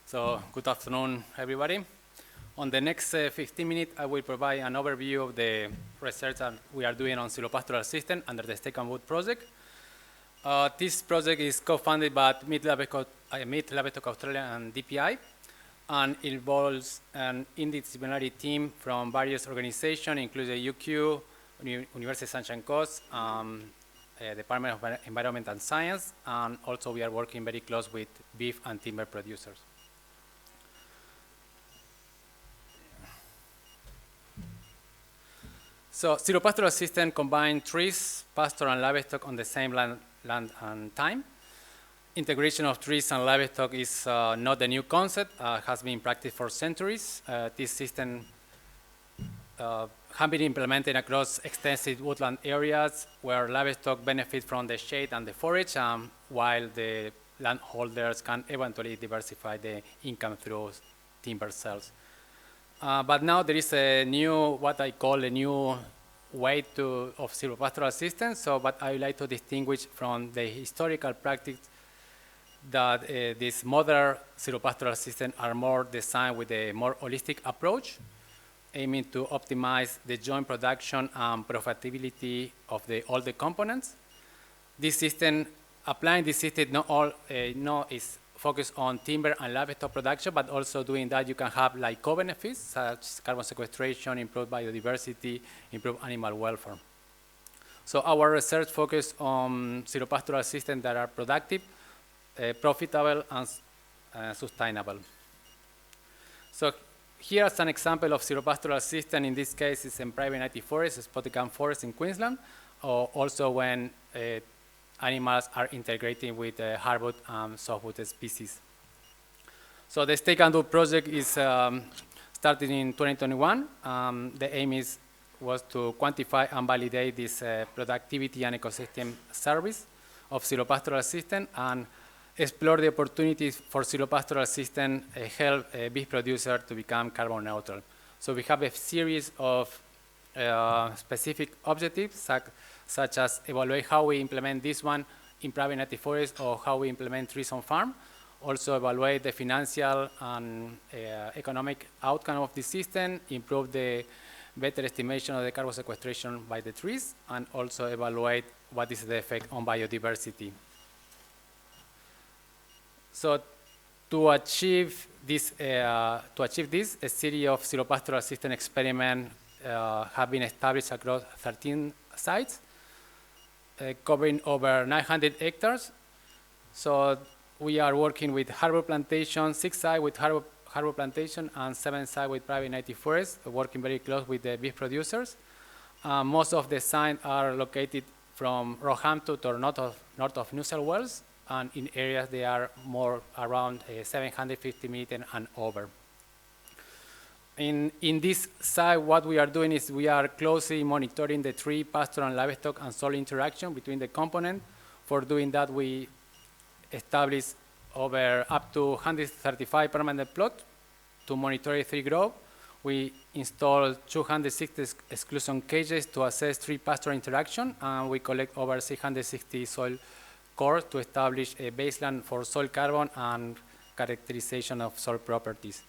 So, good afternoon, everybody. On the next 15 minutes, I will provide an overview of the research that we are doing on Silvopastoral system under the Steak and Wood project. This project is co-funded by Mid-Labestock Australia and DPI, and involves an interdisciplinary team from various organizations, including UQ, University of Sunshine Coast, Department of Environmental Science, and also we are working very close with beef and timber producers. So silvopastoral system combine trees, pasture, and livestock on the same land and time. Integration of trees and livestock is not a new concept, has been practiced for centuries. This system have been implemented across extensive woodland areas where livestock benefit from the shade and the forage, while the landholders can eventually diversify the income through timber sales. But now there is a new, what I call a new way of silvopastoral systems. So what I would like to distinguish from the historical practice that these modern silvopastoral systems are more designed with a more holistic approach, aiming to optimize the joint production and profitability of all the components. This system, applying this system, is focused on timber and livestock production, but also doing that you can have like co-benefits such as carbon sequestration, improved biodiversity, improved animal welfare. So our research focused on silvopastoral systems that are productive, profitable, and sustainable. So here's an example of silvopastoral system. In this case, it's in private native forest, spotted gum forest in Queensland, or also when animals are integrating with hardwood and softwood species. So the Steak and Wood project is started in 2021. The aim was to quantify and validate this productivity and ecosystem service of silvopastoral system and explore the opportunities for silvopastoral system help beef producer to become carbon neutral. So we have a series of specific objectives, such as evaluate how we implement this one in private native forest or how we implement trees on farm. Also evaluate the financial and economic outcome of the system, improve the better estimation of the carbon sequestration by the trees, and also evaluate what is the effect on biodiversity. So to achieve this, a series of silvopastoral system experiments have been established across 13 sites, covering over 900 hectares. So we are working with hardwood plantation, 6 sites with hardwood plantation, and 7 sites with private native forests, working very close with the beef producers. Most of the sites are located from Roehampton to north of New South Wales, and in areas they are more around 750 meters and over. In this site, what we are doing is we are closely monitoring the tree, pasture, and livestock and soil interaction between the components. For doing that, we establish up to 135 permanent plots to monitor tree growth. We install 260 exclusion cages to assess tree pasture interaction, and we collect over 660 soil cores to establish a baseline for soil carbon and characterization of soil properties.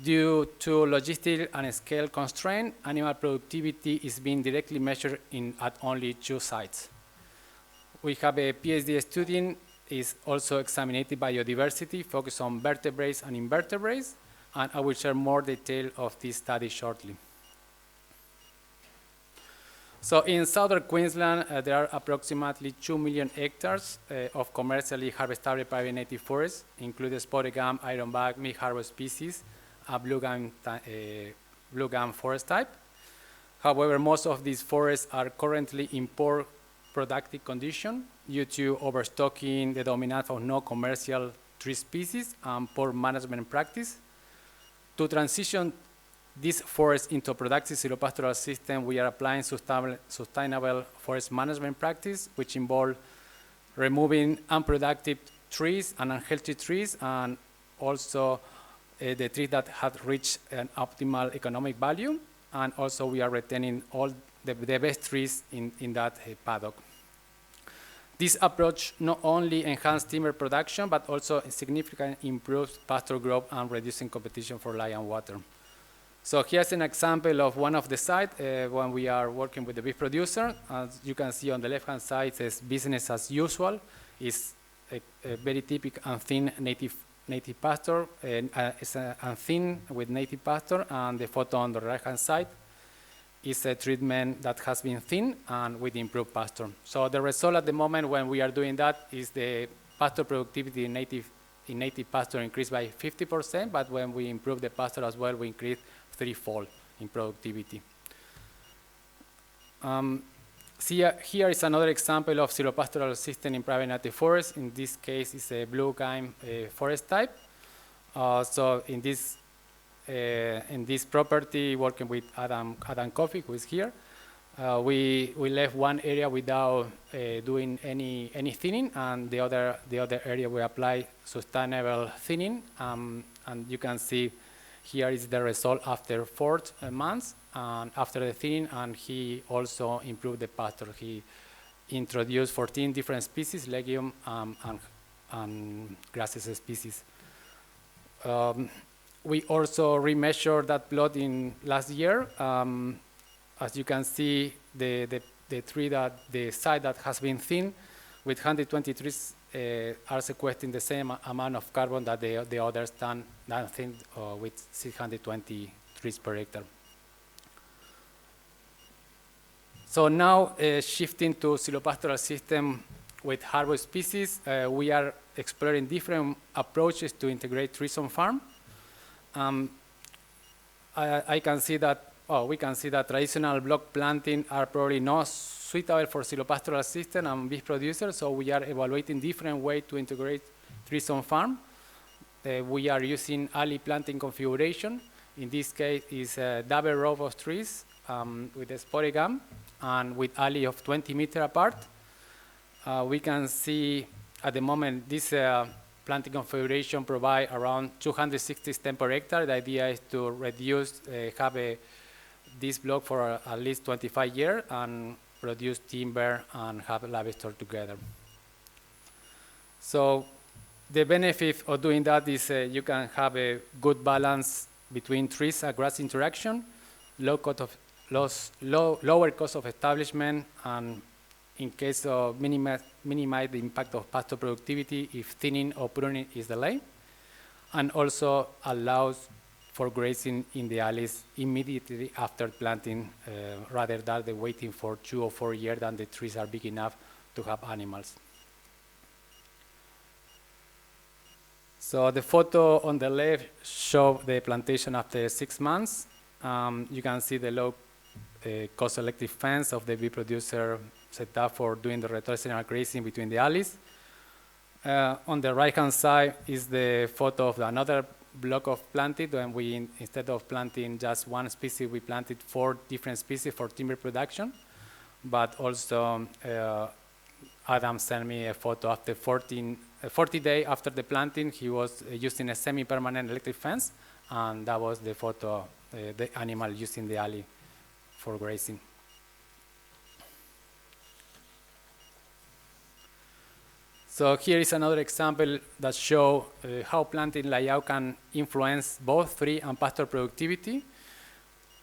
Due to logistic and scale constraint, animal productivity is being directly measured at only 2 sites. We have a PhD student is also examining biodiversity, focused on vertebrates and invertebrates, and I will share more detail of this study shortly. So in southern Queensland, there are approximately 2 million hectares of commercially harvestable private native forests, including spotted gum, ironbark, mid-harvest species, a blue gum forest type. However, most of these forests are currently in poor productive condition due to overstocking, the dominance of non-commercial tree species, and poor management practice. To transition this forest into a productive silvopastoral system, we are applying sustainable forest management practice, which involve removing unproductive trees and unhealthy trees, and also the trees that have reached an optimal economic value, and also we are retaining all the best trees in that paddock. This approach not only enhances timber production, but also significantly improves pasture growth and reducing competition for land and water. So here's an example of one of the sites when we are working with the beef producer. As you can see on the left-hand side, it says business as usual. It's a very typical and thin native pasture, it's and thin with native pasture, and the photo on the right-hand side is a treatment that has been thin and with improved pasture. So the result at the moment when we are doing that is the pasture productivity in native pasture increased by 50%, but when we improve the pasture as well, we increase threefold in productivity. Here is another example of silvopastoral system in private native forest. In this case, it's a blue gum forest type. So in this property, working with Adam Coffey, who is here, we left one area without doing any thinning, and the other area we apply sustainable thinning. And you can see here is the result after 4 months and after the thinning, and he also improved the pasture. He introduced 14 different species, legume and grasses species. We also remeasured that plot in last year. As you can see, the site that has been thinned with 120 trees are sequestering the same amount of carbon that the others done thinned with 620 trees per hectare. So now shifting to silvopastoral system with hardwood species, we are exploring different approaches to integrate trees on farm. I can see that, we can see that traditional block planting are probably not suitable for silvopastoral system and beef producers, so we are evaluating different ways to integrate trees on farm. We are using alley planting configuration. In this case, is a double row of trees with a spotted gum and with alley of 20 meters apart. We can see at the moment this planting configuration provide around 260 stems per hectare. The idea is to reduce, this block for at least 25 years and produce timber and have livestock together. So the benefit of doing that is you can have a good balance between trees and grass interaction, lower cost of establishment, and in case of minimize the impact of pasture productivity if thinning or pruning is delayed, and also allows for grazing in the alleys immediately after planting, rather than waiting for 2 or 4 years than the trees are big enough to have animals. So the photo on the left shows the plantation after 6 months. You can see the low cost selective fence of the bee producer set up for doing the rotational grazing between the alleys. On the right-hand side is the photo of another block of planted, when we, instead of planting just one species, we planted 4 different species for timber production. But also, Adam sent me a photo after 40 days after the planting. He was using a semi-permanent electric fence, and that was the photo, the animal using the alley for grazing. So here is another example that shows how planting layout can influence both tree and pasture productivity.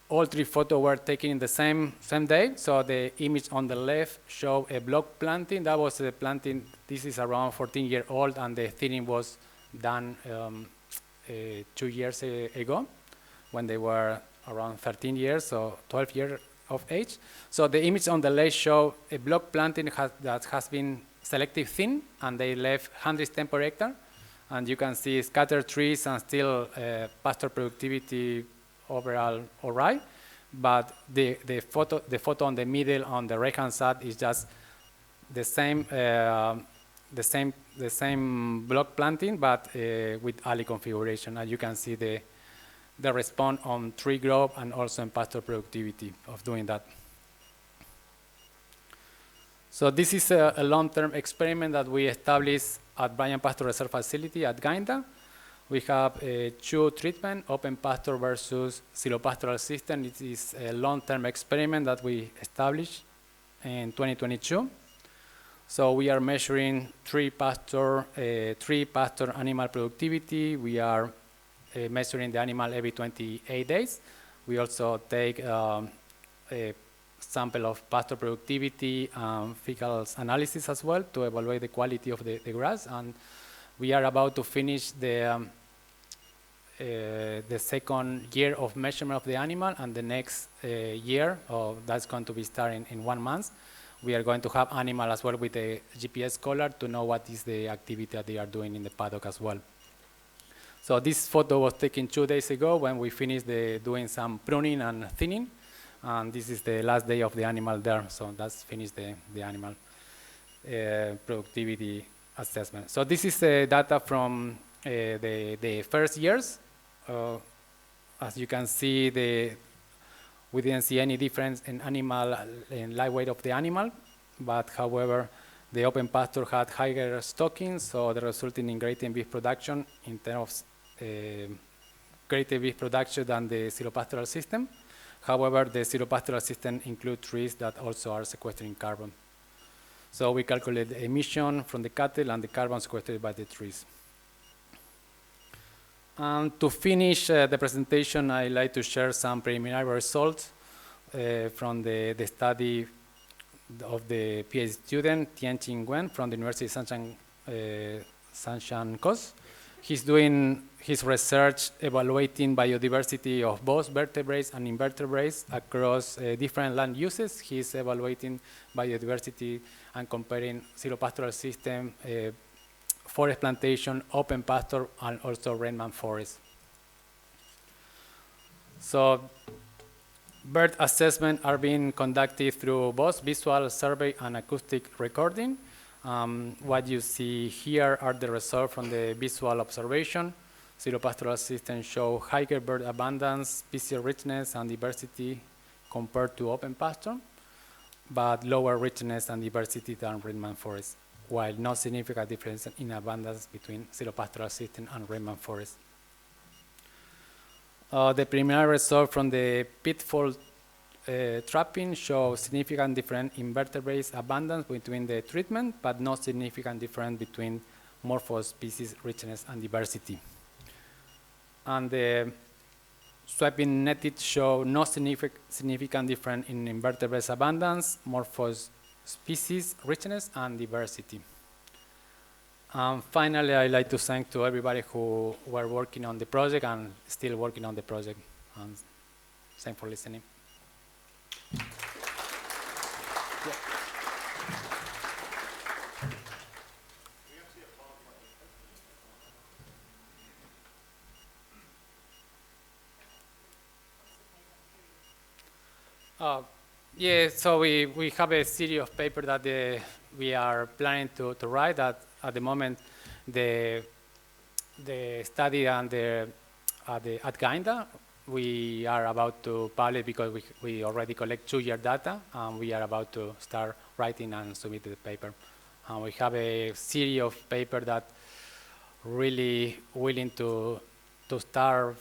All 3 photos were taken in the same day. So the image on the left shows a block planting. That was a planting, this is around 14 years old, and the thinning was done 2 years ago when they were around 13 years or 12 years of age. So the image on the left shows a block planting that has been selective thin, and they left 100 stems per hectare. And you can see scattered trees and still pasture productivity overall all right. But the photo on the middle on the right-hand side is just the same block planting, but with alley configuration. And you can see the response on tree growth and also in pasture productivity of doing that. So this is a long-term experiment that we established at Bryan Pasture Reserve Facility at Gainda. We have 2 treatments, open pasture versus silvopastoral system. It is a long-term experiment that we established in 2022. So we are measuring three pasture animal productivity. We are measuring the animal every 28 days. We also take a sample of pasture productivity and fecal analysis as well to evaluate the quality of the grass. And we are about to finish the second year of measurement of the animal, and the next year, that's going to be starting in 1 month. We are going to have animal as well with a GPS collar to know what is the activity that they are doing in the paddock as well. So this photo was taken 2 days ago when we finished doing some pruning and thinning. And this is the last day of the animal there. So that's finished the animal productivity assessment. So this is the data from the first years. As you can see, we didn't see any difference in live weight of the animal, but however, the open pasture had higher stocking, so the resulting in greater beef production in terms of greater beef production than the silvopastoral system. However, the silvopastoral system includes trees that also are sequestering carbon. So we calculate the emission from the cattle and the carbon sequestered by the trees. To finish the presentation, I'd like to share some preliminary results from the study of the PhD student, Tianqing Wen, from the University of Sanshan Coast. He's doing his research evaluating biodiversity of both vertebrates and invertebrates across different land uses. He's evaluating biodiversity and comparing silvopastoral system, forest plantation, open pasture, and also remnant forest. So bird assessment are being conducted through both visual survey and acoustic recording. What you see here are the results from the visual observation. Silvopastoral systems show higher bird abundance, species richness, and diversity compared to open pasture, but lower richness and diversity than remnant forest, while no significant difference in abundance between silvopastoral system and remnant forest. The preliminary result from the pitfall trapping shows significant difference in vertebrates abundance between the treatment, but no significant difference between morphospecies richness and diversity. And the swapping netted show no significant difference in invertebrates abundance, morphospecies richness, and diversity. Finally, I'd like to thank to everybody who were working on the project and still working on the project. And thanks for listening. Yeah, so we have a series of papers that we are planning to write. That at the moment, the study and at Gainda, we are about to publish because we already collect 2-year data, and we are about to start writing and submit the paper. We have a series of papers that really willing to start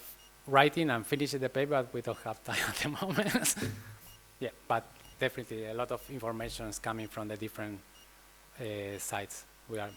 writing and finish the paper, but we don't have time at the moment. Yeah, but definitely a lot of information is coming from the different sites we are